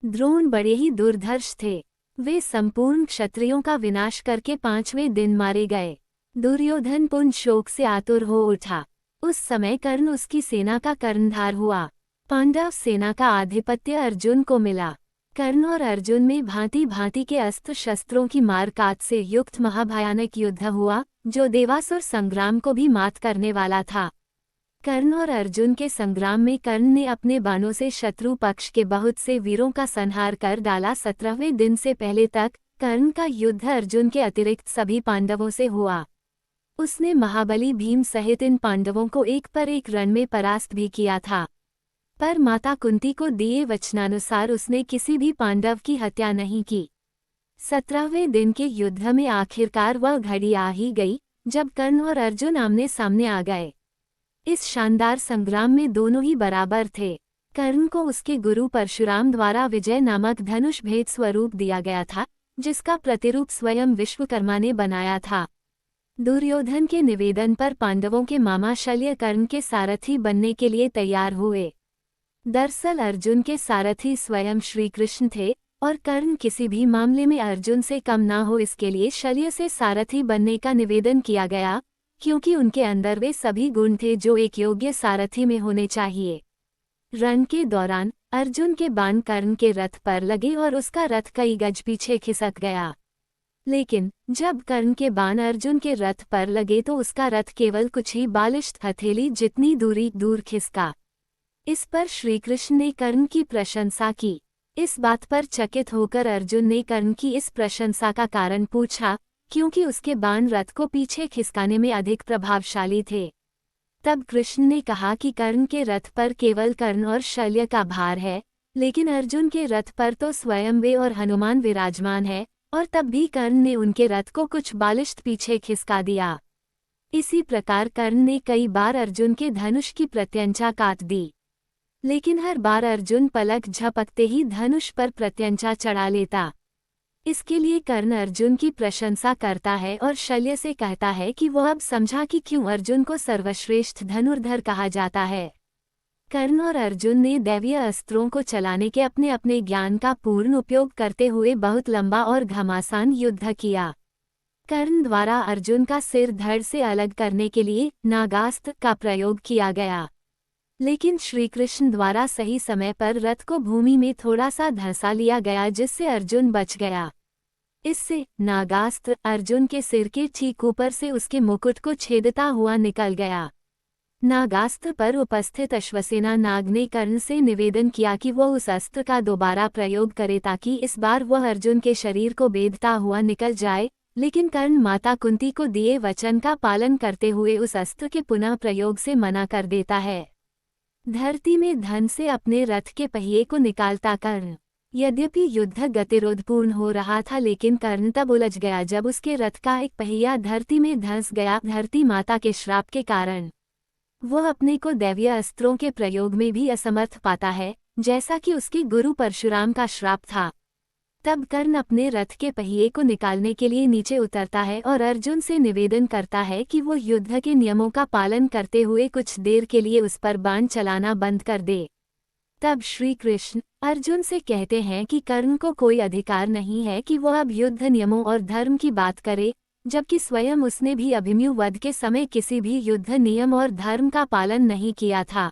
द्रोण बड़े ही दुर्धर्ष थे। वे संपूर्ण क्षत्रियों का विनाश करके 5वें दिन मारे गए। दुर्योधन पुनः शोक से आतुर हो उठा। उस समय कर्ण उसकी सेना का कर्णधार हुआ। पांडव सेना का आधिपत्य अर्जुन को मिला। कर्ण और अर्जुन में भांति भांति के अस्त्र शस्त्रों की मार-काट से युक्त महाभयानक युद्ध हुआ, जो देवासुर संग्राम को भी मात करने वाला था। कर्ण और अर्जुन के संग्राम में कर्ण ने अपने बाणों से शत्रु पक्ष के बहुत से वीरों का संहार कर डाला। 17वें दिन से पहले तक कर्ण का युद्ध अर्जुन के अतिरिक्त सभी पांडवों से हुआ। उसने महाबली भीम सहित इन पांडवों को एक पर एक रण में परास्त भी किया था, पर माता कुंती को दिए वचनानुसार उसने किसी भी पांडव की हत्या नहीं की। 17वें दिन के युद्ध में आखिरकार वह घड़ी आ ही गई जब कर्ण और अर्जुन आमने सामने आ गए। इस शानदार संग्राम में दोनों ही बराबर थे। कर्ण को उसके गुरु परशुराम द्वारा विजय नामक धनुष भेद स्वरूप दिया गया था, जिसका प्रतिरूप स्वयं विश्वकर्मा ने बनाया था। दुर्योधन के निवेदन पर पांडवों के मामा शल्य कर्ण के सारथी बनने के लिए तैयार हुए। दरअसल अर्जुन के सारथी स्वयं श्री कृष्ण थे और कर्ण किसी भी मामले में अर्जुन से कम ना हो, इसके लिए शल्य से सारथी बनने का निवेदन किया गया, क्योंकि उनके अंदर वे सभी गुण थे जो एक योग्य सारथी में होने चाहिए। रण के दौरान अर्जुन के बाण कर्ण के रथ पर लगे और उसका रथ कई गज पीछे खिसक गया। लेकिन जब कर्ण के बाण अर्जुन के रथ पर लगे तो उसका रथ केवल कुछ ही बालिश्त हथेली जितनी दूरी दूर खिसका। इस पर श्रीकृष्ण ने कर्ण की प्रशंसा की। इस बात पर चकित होकर अर्जुन ने कर्ण की इस प्रशंसा का कारण पूछा, क्योंकि उसके बाण रथ को पीछे खिसकाने में अधिक प्रभावशाली थे। तब कृष्ण ने कहा कि कर्ण के रथ पर केवल कर्ण और शल्य का भार है, लेकिन अर्जुन के रथ पर तो स्वयं वे और हनुमान विराजमान है, और तब भी कर्ण ने उनके रथ को कुछ बालिश्त पीछे खिसका दिया। इसी प्रकार कर्ण ने कई बार अर्जुन के धनुष की प्रत्यंचा काट दी, लेकिन हर बार अर्जुन पलक झपकते ही धनुष पर प्रत्यंचा चढ़ा लेता। इसके लिए कर्ण अर्जुन की प्रशंसा करता है और शल्य से कहता है कि वह अब समझा कि क्यों अर्जुन को सर्वश्रेष्ठ धनुर्धर कहा जाता है। कर्ण और अर्जुन ने दैवीय अस्त्रों को चलाने के अपने अपने ज्ञान का पूर्ण उपयोग करते हुए बहुत लंबा और घमासान युद्ध किया। कर्ण द्वारा अर्जुन का सिर धड़ से अलग करने के लिए नागास्त्र का प्रयोग किया गया, लेकिन श्रीकृष्ण द्वारा सही समय पर रथ को भूमि में थोड़ा सा धंसा लिया गया, जिससे अर्जुन बच गया। इससे नागास्त्र अर्जुन के सिर के ठीक ऊपर से उसके मुकुट को छेदता हुआ निकल गया। नागास्त्र पर उपस्थित अश्वसेना नाग ने कर्ण से निवेदन किया कि वह उस अस्त्र का दोबारा प्रयोग करे ताकि इस बार वह अर्जुन के शरीर को बेधता हुआ निकल जाए, लेकिन कर्ण माता कुंती को दिए वचन का पालन करते हुए उस अस्त्र के पुनः प्रयोग से मना कर देता है। धरती में धन से अपने रथ के पहिए को निकालता कर्ण। यद्यपि युद्ध गतिरोधपूर्ण हो रहा था, लेकिन कर्ण तब उलझ गया जब उसके रथ का एक पहिया धरती में धंस गया। धरती माता के श्राप के कारण वह अपने को दैवीय अस्त्रों के प्रयोग में भी असमर्थ पाता है, जैसा कि उसके गुरु परशुराम का श्राप था। तब कर्ण अपने रथ के पहिए को निकालने के लिए नीचे उतरता है और अर्जुन से निवेदन करता है कि वो युद्ध के नियमों का पालन करते हुए कुछ देर के लिए उस पर बाण चलाना बंद कर दे। तब श्री कृष्ण अर्जुन से कहते हैं कि कर्ण को कोई अधिकार नहीं है कि वह अब युद्ध नियमों और धर्म की बात करे, जबकि स्वयं उसने भी अभिमन्यु वध के समय किसी भी युद्ध नियम और धर्म का पालन नहीं किया था।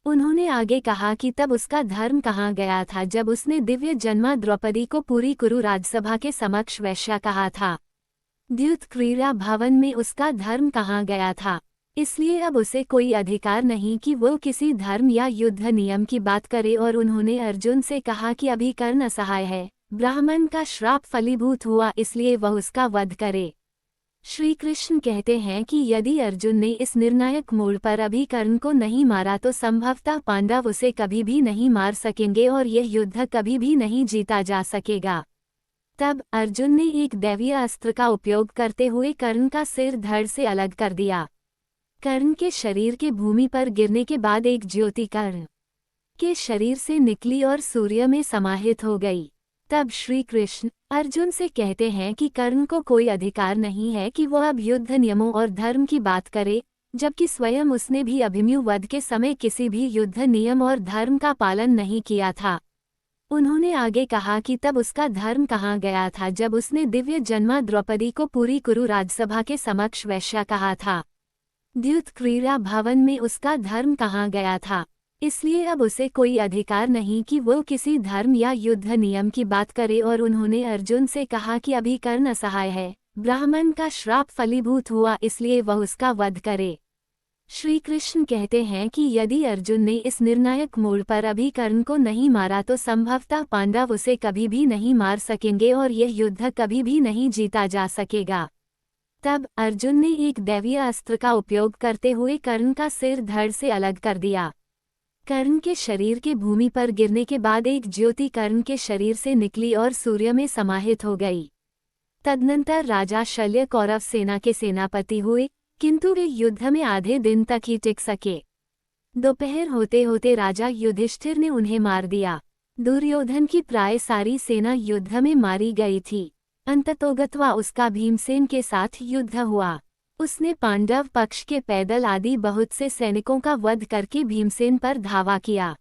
उन्होंने आगे कहा कि तब उसका धर्म कहाँ गया था जब उसने दिव्य जन्मा द्रौपदी को पूरी कुरु राजसभा के समक्ष वैश्या कहा था। द्युत क्रीड़ा भवन में उसका धर्म कहाँ गया था। इसलिए अब उसे कोई अधिकार नहीं कि वो किसी धर्म या युद्ध नियम की बात करे। और उन्होंने अर्जुन से कहा कि अभी कर्ण असहाय है, ब्राह्मण का श्राप फलीभूत हुआ, इसलिए वह उसका वध करे। श्री कृष्ण कहते हैं कि यदि अर्जुन ने इस निर्णायक मोड़ पर अभी कर्ण को नहीं मारा तो संभवतः पांडव उसे कभी भी नहीं मार सकेंगे और यह युद्ध कभी भी नहीं जीता जा सकेगा। तब अर्जुन ने एक दैवीय अस्त्र का उपयोग करते हुए कर्ण का सिर धड़ से अलग कर दिया। कर्ण के शरीर के भूमि पर गिरने के बाद एक ज्योति कर्ण के शरीर से निकली और सूर्य में समाहित हो गई। तब श्री कृष्ण अर्जुन से कहते हैं कि कर्ण को कोई अधिकार नहीं है कि वह अब युद्ध नियमों और धर्म की बात करे, जबकि स्वयं उसने भी अभिमन्यु वध के समय किसी भी युद्ध नियम और धर्म का पालन नहीं किया था। उन्होंने आगे कहा कि तब उसका धर्म कहाँ गया था जब उसने दिव्य जन्मा द्रौपदी को पूरी कुरु राजसभा के समक्ष वैश्या कहा था। द्युत क्रीड़ा भवन में उसका धर्म कहाँ गया था। इसलिए अब उसे कोई अधिकार नहीं कि वो किसी धर्म या युद्ध नियम की बात करे। और उन्होंने अर्जुन से कहा कि अभी कर्ण असहाय है, ब्राह्मण का श्राप फलीभूत हुआ, इसलिए वह उसका वध करे। श्री कृष्ण कहते हैं कि यदि अर्जुन ने इस निर्णायक मोड़ पर अभी कर्ण को नहीं मारा तो संभवतः पांडव उसे कभी भी नहीं मार सकेंगे और यह युद्ध कभी भी नहीं जीता जा सकेगा। तब अर्जुन ने एक दैवीय अस्त्र का उपयोग करते हुए कर्ण का सिर धड़ से अलग कर दिया। कर्ण के शरीर के भूमि पर गिरने के बाद एक ज्योति कर्ण के शरीर से निकली और सूर्य में समाहित हो गई। तदनंतर राजा शल्य कौरव सेना के सेनापति हुए, किंतु वे युद्ध में आधे दिन तक ही टिक सके। दोपहर होते होते राजा युधिष्ठिर ने उन्हें मार दिया। दुर्योधन की प्राय सारी सेना युद्ध में मारी गई थी। अंततोगत्वा उसका भीमसेन के साथ युद्ध हुआ। उसने पांडव पक्ष के पैदल आदि बहुत से सैनिकों का वध करके भीमसेन पर धावा किया।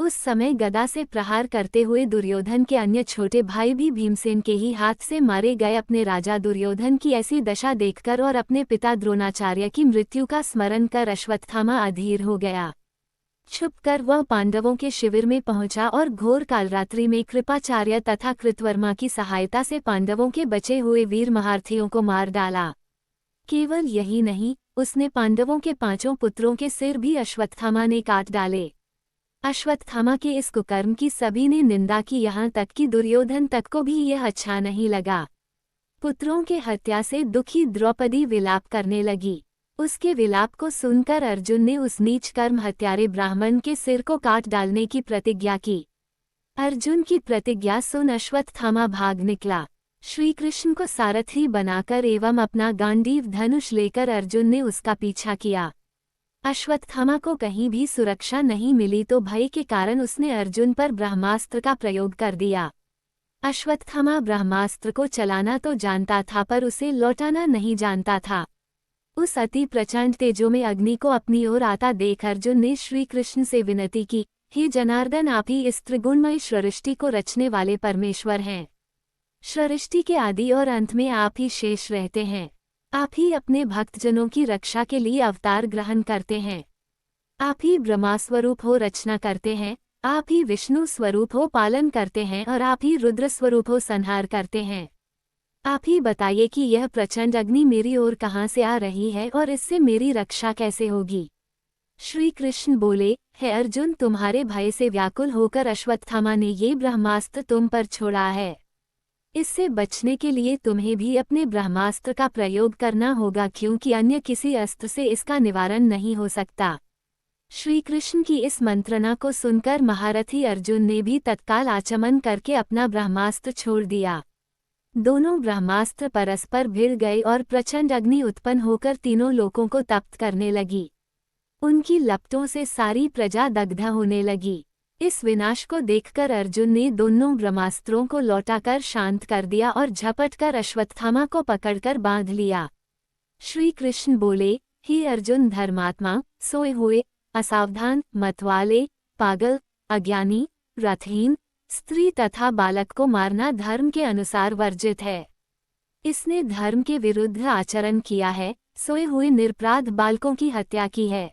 उस समय गदा से प्रहार करते हुए दुर्योधन के अन्य छोटे भाई भी भीमसेन के ही हाथ से मारे गए। अपने राजा दुर्योधन की ऐसी दशा देखकर और अपने पिता द्रोणाचार्य की मृत्यु का स्मरण कर अश्वत्थामा अधीर हो गया। छुपकर वह पांडवों के शिविर में पहुंचा और घोर कालरात्रि में कृपाचार्य तथा कृतवर्मा की सहायता से पांडवों के बचे हुए वीर महारथियों को मार डाला। केवल यही नहीं, उसने पांडवों के 5 पुत्रों के सिर भी अश्वत्थामा ने काट डाले। अश्वत्थामा के इस कुकर्म की सभी ने निंदा की, यहाँ तक कि दुर्योधन तक को भी यह अच्छा नहीं लगा। पुत्रों के हत्या से दुखी द्रौपदी विलाप करने लगी। उसके विलाप को सुनकर अर्जुन ने उस नीच कर्म हत्यारे ब्राह्मण के सिर को काट डालने की प्रतिज्ञा की। अर्जुन की प्रतिज्ञा सुन अश्वत्थामा भाग निकला। श्री कृष्ण को सारथी बनाकर एवं अपना गांडीव धनुष लेकर अर्जुन ने उसका पीछा किया। अश्वत्थामा को कहीं भी सुरक्षा नहीं मिली तो भय के कारण उसने अर्जुन पर ब्रह्मास्त्र का प्रयोग कर दिया। अश्वत्थामा ब्रह्मास्त्र को चलाना तो जानता था पर उसे लौटाना नहीं जानता था। उस अति प्रचंड तेजो में अग्नि को अपनी ओर आता देख अर्जुन ने श्री कृष्ण से विनती की, हे जनार्दन, आप ही इस त्रिगुणमय सृष्टि को रचने वाले परमेश्वर हैं। सृष्टि के आदि और अंत में आप ही शेष रहते हैं। आप ही अपने भक्तजनों की रक्षा के लिए अवतार ग्रहण करते हैं। आप ही ब्रह्मा स्वरूप हो रचना करते हैं, आप ही विष्णु स्वरूप हो पालन करते हैं और आप ही रुद्र स्वरूप हो संहार करते हैं। आप ही बताइए कि यह प्रचंड अग्नि मेरी ओर कहाँ से आ रही है और इससे मेरी रक्षा कैसे होगी। श्री कृष्ण बोले, हे अर्जुन, तुम्हारे भय से व्याकुल होकर अश्वत्थामा ने ये ब्रह्मास्त्र तुम पर छोड़ा है। इससे बचने के लिए तुम्हें भी अपने ब्रह्मास्त्र का प्रयोग करना होगा, क्योंकि अन्य किसी अस्त्र से इसका निवारण नहीं हो सकता। श्री कृष्ण की इस मंत्रणा को सुनकर महारथी अर्जुन ने भी तत्काल आचमन करके अपना ब्रह्मास्त्र छोड़ दिया। दोनों ब्रह्मास्त्र परस्पर भिड़ गए और प्रचंड अग्नि उत्पन्न होकर तीनों लोकों को तप्त करने लगी। उनकी लपटों से सारी प्रजा दग्ध होने लगी। इस विनाश को देखकर अर्जुन ने दोनों ब्रह्मास्त्रों को लौटाकर शांत कर दिया और झपटकर अश्वत्थामा को पकड़कर बांध लिया। श्री कृष्ण बोले, हे अर्जुन धर्मात्मा, सोए हुए, असावधान, मतवाले, पागल, अज्ञानी, रथहीन, स्त्री तथा बालक को मारना धर्म के अनुसार वर्जित है। इसने धर्म के विरुद्ध आचरण किया है, सोए हुए निरपराध बालकों की हत्या की है।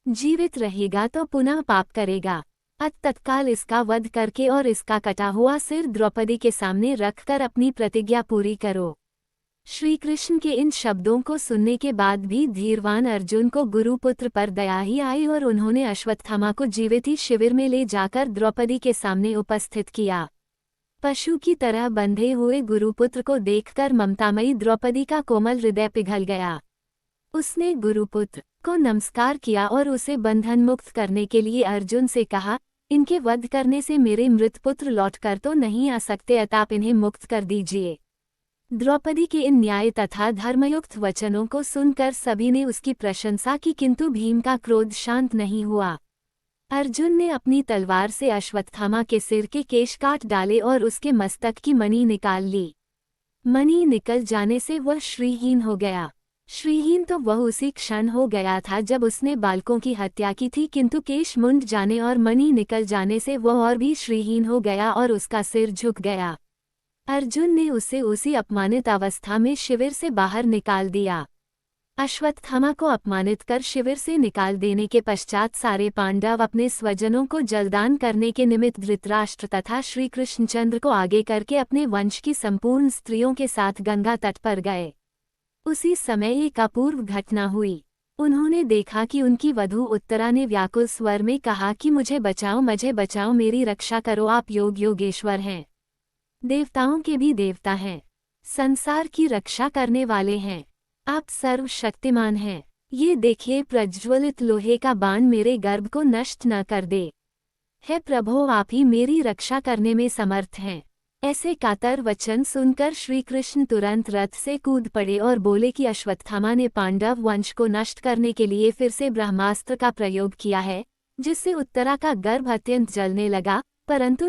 जीवित रहेगा तो पुनः पाप करेगा। तत्काल इसका वध करके और इसका कटा हुआ सिर द्रौपदी के सामने रखकर अपनी प्रतिज्ञा पूरी करो। श्री कृष्ण के इन शब्दों को सुनने के बाद भी धीरवान अर्जुन को गुरुपुत्र पर दया ही आई और उन्होंने अश्वत्थामा को जीवित ही शिविर में ले जाकर द्रौपदी के सामने उपस्थित किया। पशु की तरह बंधे हुए गुरुपुत्र को देखकर ममतामयी द्रौपदी का कोमल हृदय पिघल गया। उसने गुरुपुत्र को नमस्कार किया और उसे बंधन मुक्त करने के लिए अर्जुन से कहा, इनके वध करने से मेरे मृत पुत्र लौटकर तो नहीं आ सकते, अतः आप इन्हें मुक्त कर दीजिए। द्रौपदी के इन न्याय तथा धर्मयुक्त वचनों को सुनकर सभी ने उसकी प्रशंसा की, किंतु भीम का क्रोध शांत नहीं हुआ। अर्जुन ने अपनी तलवार से अश्वत्थामा के सिर के केश काट डाले और उसके मस्तक की मणि निकाल ली। मणि निकल जाने से वह श्रीहीन हो गया। श्रीहीन तो वह उसी क्षण हो गया था जब उसने बालकों की हत्या की थी, किंतु केश मुंड जाने और मणि निकल जाने से वह और भी श्रीहीन हो गया और उसका सिर झुक गया। अर्जुन ने उसे उसी अपमानित अवस्था में शिविर से बाहर निकाल दिया। अश्वत्थामा को अपमानित कर शिविर से निकाल देने के पश्चात सारे पांडव अपने स्वजनों को जलदान करने के निमित्त धृतराष्ट्र तथा श्री कृष्णचंद्र को आगे करके अपने वंश की संपूर्ण स्त्रियों के साथ गंगा तट पर गए। उसी समय एक अपूर्व घटना हुई। उन्होंने देखा कि उनकी वधू उत्तरा ने व्याकुल स्वर में कहा कि मुझे बचाओ, मुझे बचाओ, मेरी रक्षा करो, आप योगेश्वर हैं, देवताओं के भी देवता हैं, संसार की रक्षा करने वाले हैं, आप सर्वशक्तिमान हैं। ये देखिए, प्रज्वलित लोहे का बाण मेरे गर्भ को नष्ट न कर दे। हे प्रभो, आप ही मेरी रक्षा करने में समर्थ हैं। ऐसे कातर वचन सुनकर श्री कृष्ण तुरंत रथ से कूद पड़े और बोले कि अश्वत्थामा ने पांडव वंश को नष्ट करने के लिए फिर से ब्रह्मास्त्र का प्रयोग किया है, जिससे उत्तरा का गर्भ अत्यंत जलने लगा, परंतु